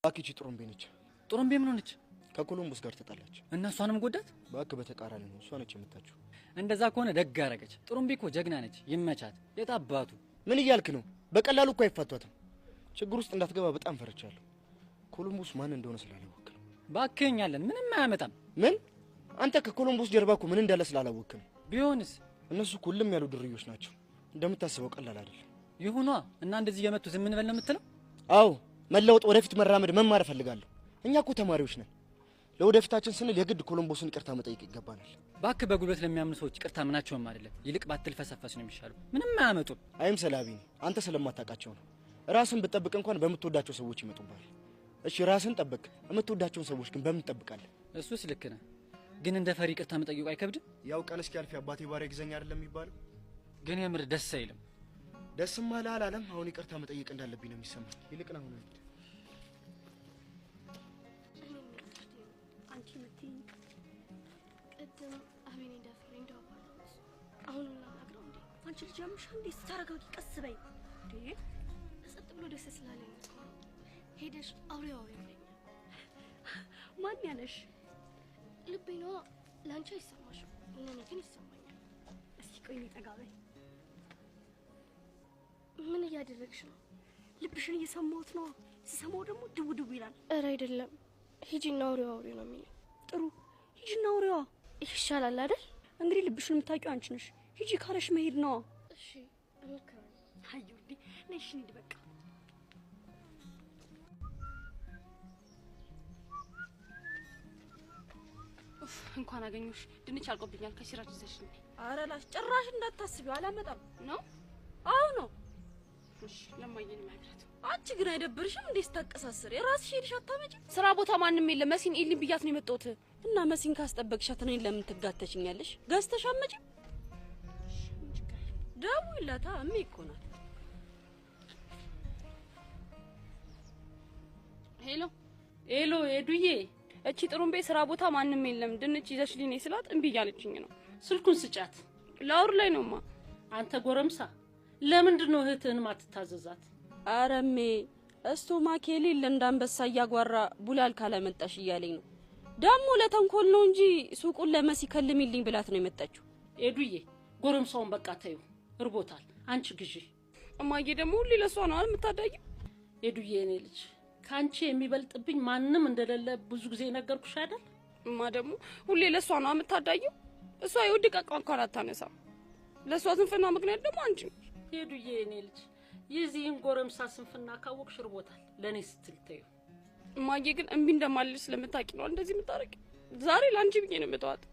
አኪቺ ጥሩምቤ ነች። ጥሩምቤ ምን ሆነች? ከኮሎምቦስ ጋር ተጣላች እና እሷንም ጎዳት? ባክ በተቃራኒ ነው፣ እሷ ነች የምታችሁ። እንደዛ ከሆነ ደግ አደረገች። ጥሩምቤ እኮ ጀግና ነች፣ ይመቻት። የታባቱ ምን እያልክ ነው? በቀላሉ እኮ አይፋቷትም። ችግር ውስጥ እንዳትገባ በጣም ፈርቻለሁ። ኮሎምቦስ ማን እንደሆነ ስላላወቅህ ነው። ባክኛለን ምንም አያመጣም። ምን? አንተ ከኮሎምቦስ ጀርባ እኮ ምን እንዳለ ስላላወቅህ ነው። ቢሆንስ? እነሱ እኮ ሁሉም ያሉ ድርዮች ናቸው። እንደምታስበው ቀላል አይደለም። ይሁኗ እና እንደዚህ የመቱ ዝም እንበል ነው የምትለው? አዎ መለወጥ፣ ወደፊት መራመድ፣ መማር እፈልጋለሁ። እኛ እኮ ተማሪዎች ነን። ለወደፊታችን ስንል የግድ ኮሎምቦስን ይቅርታ መጠየቅ ይገባናል። ባክ በጉልበት ለሚያምኑ ሰዎች ይቅርታ ምናቸውም አይደለም። ይልቅ ባትልፈሰፈስ ነው የሚሻለው። ምንም አያመጡም። አይምሰልህ አቢኒ፣ አንተ ስለማታውቃቸው ነው። ራስን ብትጠብቅ እንኳን በምትወዳቸው ሰዎች ይመጡብሃል። እሺ ራስን ጠብቅ፣ የምትወዳቸውን ሰዎች ግን በምን ትጠብቃለህ? እሱስ ልክ ነህ፣ ግን እንደ ፈሪ ይቅርታ መጠየቁ አይከብድም? ያው ቀን እስኪያልፍ አባቴ ባሪያ ግዘኛ አይደለም የሚባለው። ግን የምር ደስ አይልም። ደስም አለ አላለም፣ አሁን ይቅርታ መጠየቅ እንዳለብኝ ነው የሚሰማኝ። ይልቅ ነው አሁን አንቺ ምትይኝ ቅድም አቤኔ ደፍሬ እንደዋባለሁ። አሁን ላናግረው እንዴ? አንቺ ልጅ ያምሻ እንዴ? ተረጋጊ፣ ቀስ በይ እንዴ። ጸጥ ብሎ ደስ ስላለኝ ሄደሽ አውሬው ይለኛል። ማን ያለሽ? ልቤ ነው። ላንቺ አይሰማሽም፣ ለኔ ግን ይሰማኛል። እስኪ ቆይ ጠጋ በይ። ምን እያደረግሽ ነው? ልብሽን እየሰማሁት ነው። ሲሰማው ደግሞ ድው ድው ይላል። ኧረ አይደለም፣ ሂጂና አውሬው ነው የሚለው። ጥሩ ሂጂና አውሬዋ ይሻላል አይደል? እንግዲህ ልብሽን የምታውቂው አንቺ ነሽ። ሂጂ ካለሽ መሄድ ነው። እሺ እሞክራለሁ። አዩ እንዴ ነሽ እንዴ? በቃ እንኳን አገኘሽ። ድንች አልቆብኛል። ከሲራጅ ይዘሽልኝ። ኧረ ላሽ ጭራሽ እንዳታስቢው፣ አላመጣም ነው። አዎ ነው። እሺ ለማየኝ ማለት አንቺ ግን አይደብርሽም እንዴ? ስታቀሳስር የራስሽ ሄድሽ አታመጪ? ስራ ቦታ ማንም የለም። መሲን ኢሊን ብያት ነው የመጣሁት። እና መሲን ካስጠበቅሻት እኔን ለምን ትጋተሽኛለሽ? ገዝተሽ አመጪ። ደውይላታ፣ እሜ እኮ ናት። ሄሎ ሄሎ፣ ሄዱዬ፣ እቺ ጥሩምቤ ስራ ቦታ ማንም የለም ድንች ይዘሽልኝ ነይ ስላት እምቢ እያለችኝ ነው። ስልኩን ስጫት። ላውር ላይ ነውማ። አንተ ጎረምሳ ለምንድን ነው እህትህን ማትታዘዛት? አረሜ እስቶ ማኬሊ ለእንዳንበሳ እያጓራ ቡላል ካላመጣሽ እያለኝ ነው። ደሞ ለተንኮል ነው እንጂ ሱቁን ለመሲ ከልሚልኝ ብላት ነው የመጣችው። ኤዱዬ ጎረምሳውን በቃ ተይው፣ እርቦታል። አንቺ ግዢ። እማዬ ደግሞ ሁሌ ለሷ ነው አይደል የምታዳጊው? ኤዱዬ እኔ ልጅ ካንቺ የሚበልጥብኝ ማንም እንደሌለ ብዙ ጊዜ ነገርኩሽ አይደል? እማ ደግሞ ሁሌ ለሷ ነው የምታዳጊው? እሷ የወደቀ እንኳን አታነሳም። ለሷ ስንፍና ምክንያት ደግሞ አንቺ። ኤዱዬ እኔ ልጅ የዚህን ጎረምሳ ስንፍና ካወቅሽ እርቦታል። ለኔ ስትል ተይው። እማዬ ግን እምቢ እንደማልልሽ ስለምታውቂ ነው እንደዚህ የምታረቂ። ዛሬ ላንቺ ብዬ ነው የምተዋት።